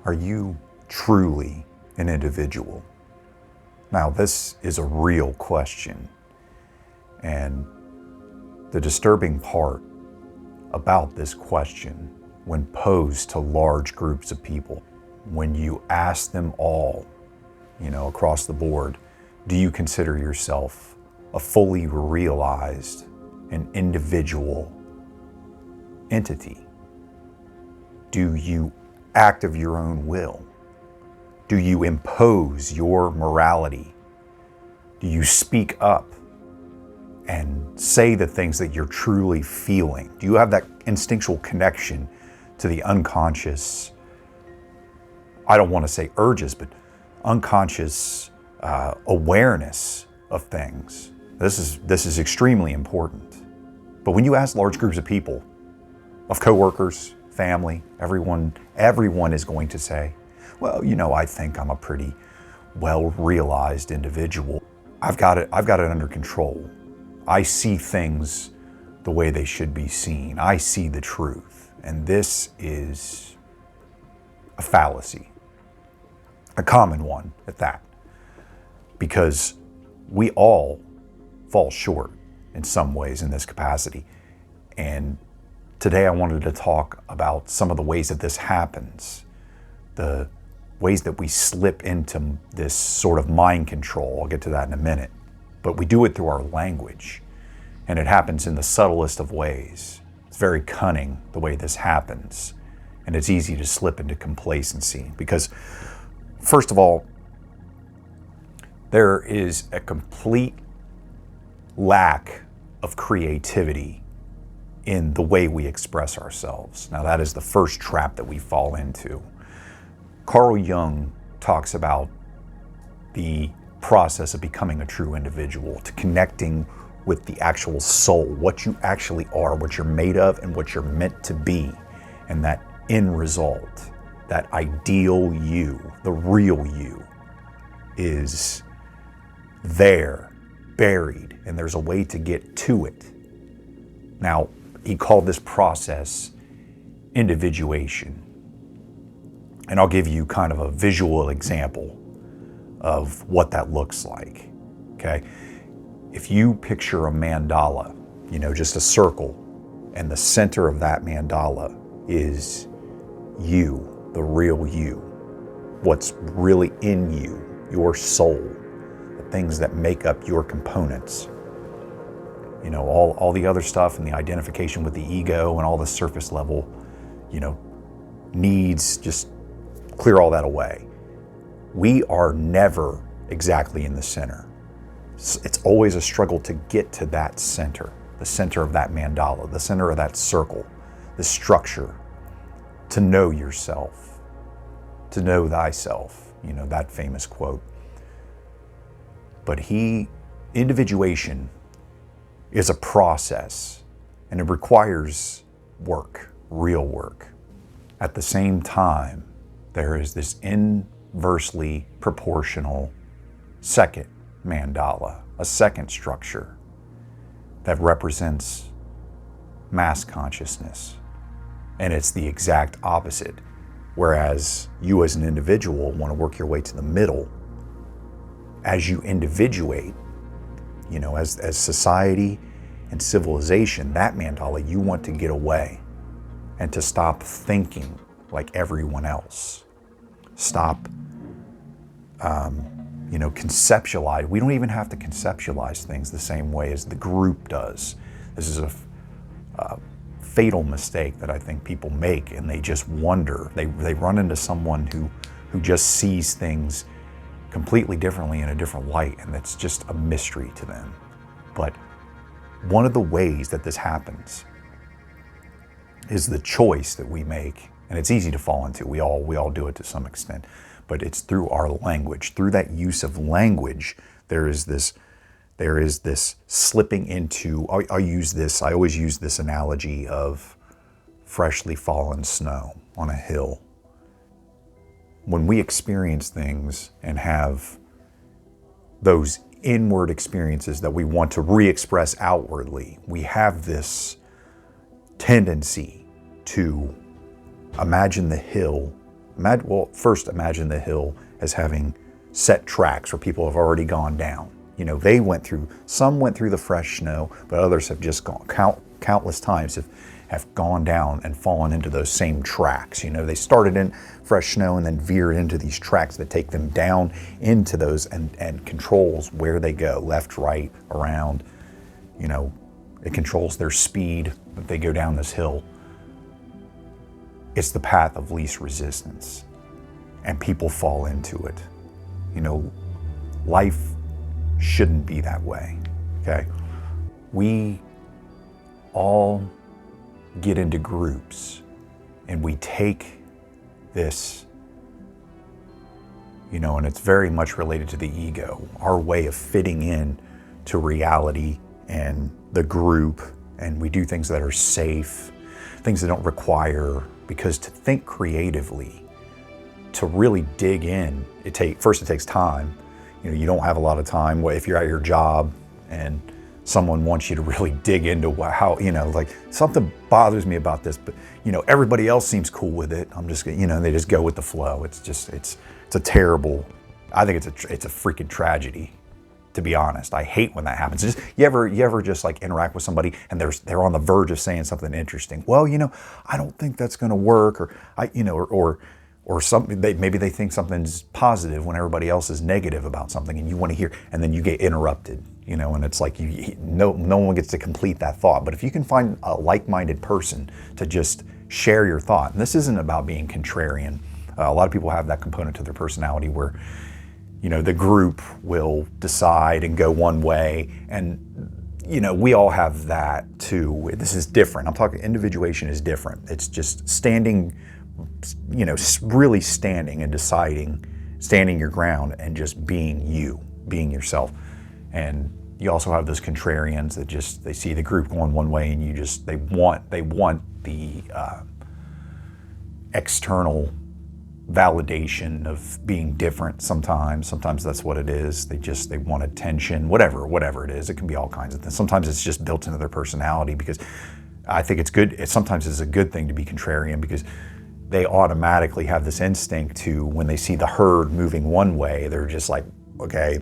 Are you truly an individual? Now, this is a real question, and the disturbing part about this question, when posed to large groups of people, when you ask them all, across the board, do you consider yourself a fully realized and individual entity? Do you act of your own will? Do you impose your morality? Do you speak up and say the things that you're truly feeling? Do you have that instinctual connection to the unconscious, I don't want to say urges, but unconscious awareness of things? This is extremely important. But when you ask large groups of people, of coworkers, family, everyone is going to say, well, I think I'm a pretty well-realized individual. I've got it under control. I see things the way they should be seen. I see the truth. And this is a fallacy, a common one at that, because we all fall short in some ways in this capacity. And today I wanted to talk about some of the ways that this happens, the ways that we slip into this sort of mind control. I'll get to that in a minute. But we do it through our language, and it happens in the subtlest of ways. It's very cunning the way this happens, and it's easy to slip into complacency because, first of all, there is a complete lack of creativity in the way we express ourselves. Now, that is the first trap that we fall into. Carl Jung talks about the process of becoming a true individual, to connecting with the actual soul, what you actually are, what you're made of, and what you're meant to be. And that end result, that ideal you, the real you, is there, buried, and there's a way to get to it. Now, he called this process individuation. And I'll give you kind of a visual example of what that looks like, okay? If you picture a mandala, just a circle, and the center of that mandala is you, the real you, what's really in you, your soul, the things that make up your components. All the other stuff and the identification with the ego and all the surface level, needs, just clear all that away. We are never exactly in the center. It's always a struggle to get to that center, the center of that mandala, the center of that circle, the structure, to know yourself, to know thyself, that famous quote. But individuation is a process, and it requires work, real work. At the same time, there is this inversely proportional second mandala, a second structure that represents mass consciousness. And it's the exact opposite. Whereas you as an individual want to work your way to the middle, as you individuate, as society and civilization, that mandala, you want to get away and to stop thinking like everyone else. Stop, conceptualize. We don't even have to conceptualize things the same way as the group does. This is a fatal mistake that I think people make, and they just wonder. They run into someone who just sees things completely differently in a different light, and that's just a mystery to them. But one of the ways that this happens is the choice that we make, and it's easy to fall into. We all do it to some extent, but it's through our language. Through that use of language, there is this slipping into. I always use this analogy of freshly fallen snow on a hill. When we experience things and have those inward experiences that we want to re-express outwardly, we have this tendency to imagine the hill Well, first imagine the hill as having set tracks where people have already gone down. You know, some went through the fresh snow, but others have just gone, countless times have gone down and fallen into those same tracks. You know, they started in fresh snow and then veered into these tracks that take them down into those and controls where they go, left, right, around. You know, it controls their speed that they go down this hill. It's the path of least resistance, and people fall into it. You know, life shouldn't be that way, okay? We all get into groups and we take this, you know, and it's very much related to the ego, our way of fitting in to reality and the group, and we do things that are safe, things that don't require, because to think creatively, to really dig in, first it takes time. You know, you don't have a lot of time. If you're at your job and someone wants you to really dig into how, you know, like, something bothers me about this, but, you know, everybody else seems cool with it. I'm just, you know, they just go with the flow. It's a terrible, I think it's a freaking tragedy, to be honest. I hate when that happens. You ever just like interact with somebody and they're on the verge of saying something interesting. Well, you know, I don't think that's going to work, or something. Maybe they think something's positive when everybody else is negative about something, and you want to hear, and then you get interrupted. You know, and it's like no one gets to complete that thought. But if you can find a like-minded person to just share your thought, and this isn't about being contrarian. A lot of people have that component to their personality where, you know, the group will decide and go one way, and, you know, we all have that too. This is different. I'm talking individuation is different. It's just standing, you know, really standing and deciding, standing your ground and just being you, being yourself. And you also have those contrarians that they see the group going one way, and they want the external validation of being different. Sometimes that's what it is. They want attention, whatever it is. It can be all kinds of things. Sometimes it's just built into their personality, because I think it's good. Sometimes it's a good thing to be contrarian, because they automatically have this instinct to, when they see the herd moving one way, they're just like, okay,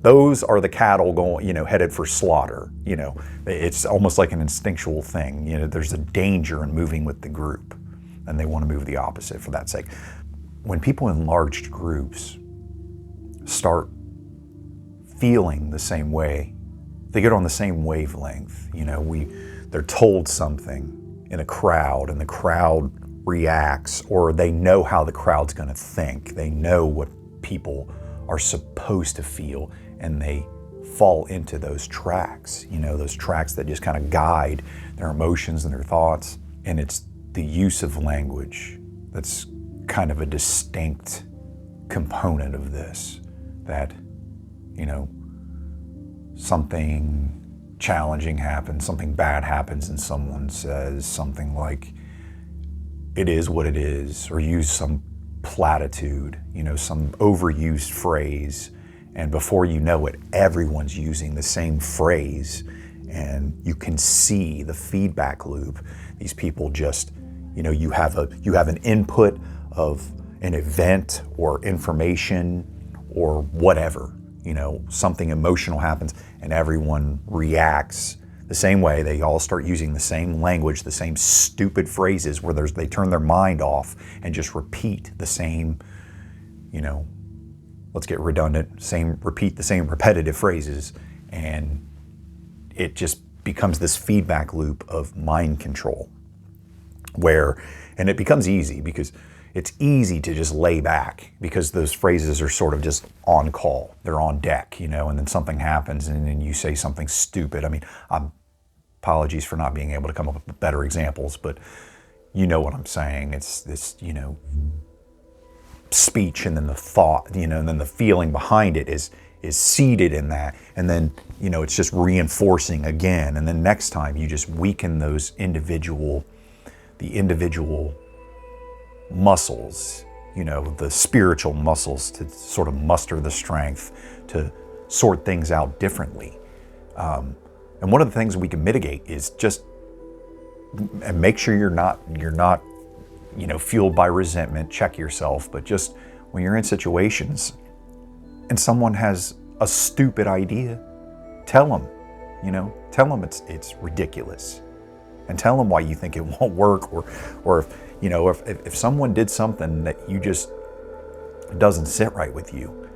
those are the cattle going, you know, headed for slaughter. You know, it's almost like an instinctual thing. You know, there's a danger in moving with the group, and they want to move the opposite for that sake. When people in large groups start feeling the same way, they get on the same wavelength. You know, they're told something in a crowd, and the crowd reacts, or they know how the crowd's going to think. They know what people are supposed to feel, and they fall into those tracks, you know, those tracks that just kind of guide their emotions and their thoughts. And it's the use of language that's kind of a distinct component of this, that, you know, something challenging happens, something bad happens, and someone says something like, it is what it is, or use some platitude, you know, some overused phrase, and before you know it, everyone's using the same phrase, and you can see the feedback loop. These people just, you know, you have an input of an event or information or whatever, you know, something emotional happens, and everyone reacts the same way. They all start using the same language, the same stupid phrases, where they turn their mind off and just repeat the same, you know, let's get redundant, repeat the same repetitive phrases, and it just becomes this feedback loop of mind control, and it becomes easy, because it's easy to just lay back, because those phrases are sort of just on call. They're on deck, you know, and then something happens, and then you say something stupid. I mean, apologies for not being able to come up with better examples, but you know what I'm saying. It's this, you know, speech, and then the thought, you know, and then the feeling behind it is seated in that, and then, you know, it's just reinforcing again, and then next time you just weaken those individual muscles, you know, the spiritual muscles, to sort of muster the strength to sort things out differently. And one of the things we can mitigate is just, and make sure you're not fueled by resentment, check yourself. But just when you're in situations and someone has a stupid idea, tell them, tell them it's ridiculous, and tell them why you think it won't work, or if someone did something that you just doesn't sit right with you,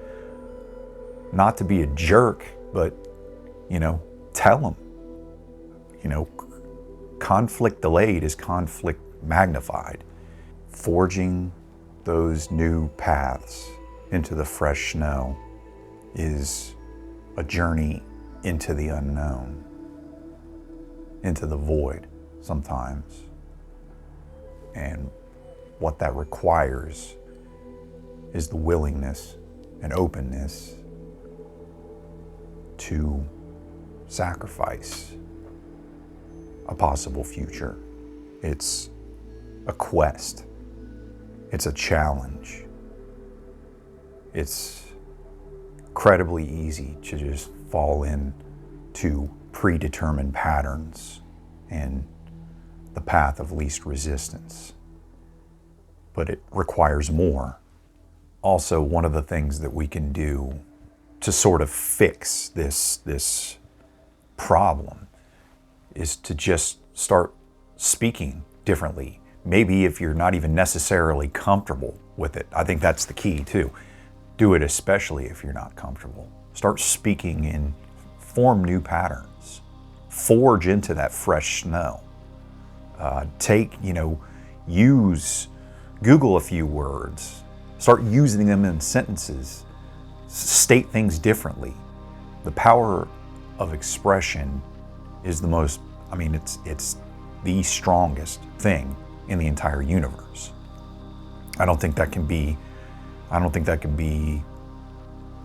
not to be a jerk, but tell them. Conflict delayed is conflict magnified. Forging those new paths into the fresh snow is a journey into the unknown, into the void sometimes. And what that requires is the willingness and openness to sacrifice a possible future. It's a quest. It's a challenge. It's incredibly easy to just fall into predetermined patterns and the path of least resistance. But it requires more. Also, one of the things that we can do to sort of fix this problem is to just start speaking differently. Maybe if you're not even necessarily comfortable with it. I think that's the key too. Do it especially if you're not comfortable. Start speaking and form new patterns. Forge into that fresh snow. Google a few words. Start using them in sentences. State things differently. The power of expression is it's the strongest thing in the entire universe. I don't think that can be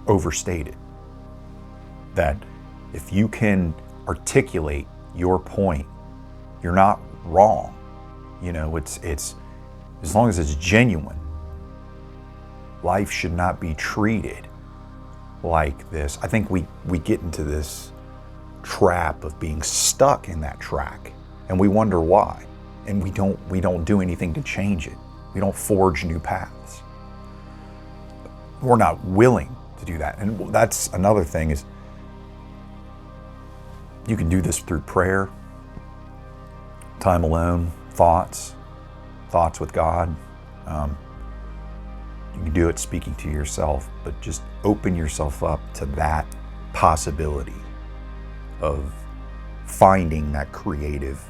overstated. That if you can articulate your point, you're not wrong. It's as long as it's genuine. Life should not be treated like this. I think we get into this trap of being stuck in that track, and we wonder why, and we don't do anything to change it. We don't forge new paths. We're not willing to do that. And that's another thing, is you can do this through prayer, time alone, thoughts with God. You can do it speaking to yourself, but just open yourself up to that possibility of finding that creative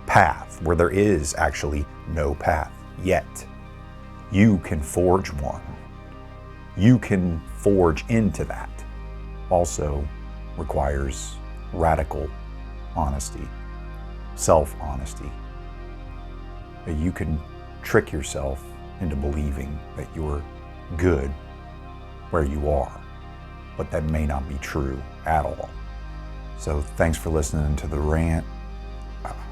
path where there is actually no path yet. You can forge one. You can forge into that. Also requires radical honesty, self-honesty. You can trick yourself into believing that you're good where you are, but that may not be true at all. So thanks for listening to the rant.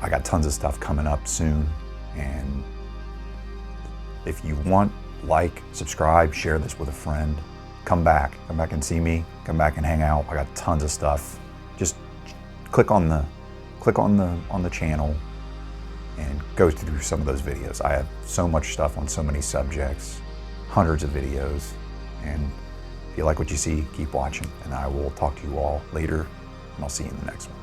I got tons of stuff coming up soon, and if you want, subscribe, share this with a friend. Come back and see me. Come back and hang out. I got tons of stuff. Just click on the channel and go through some of those videos. I have so much stuff on so many subjects, hundreds of videos. And if you like what you see, keep watching, and I will talk to you all later, and I'll see you in the next one.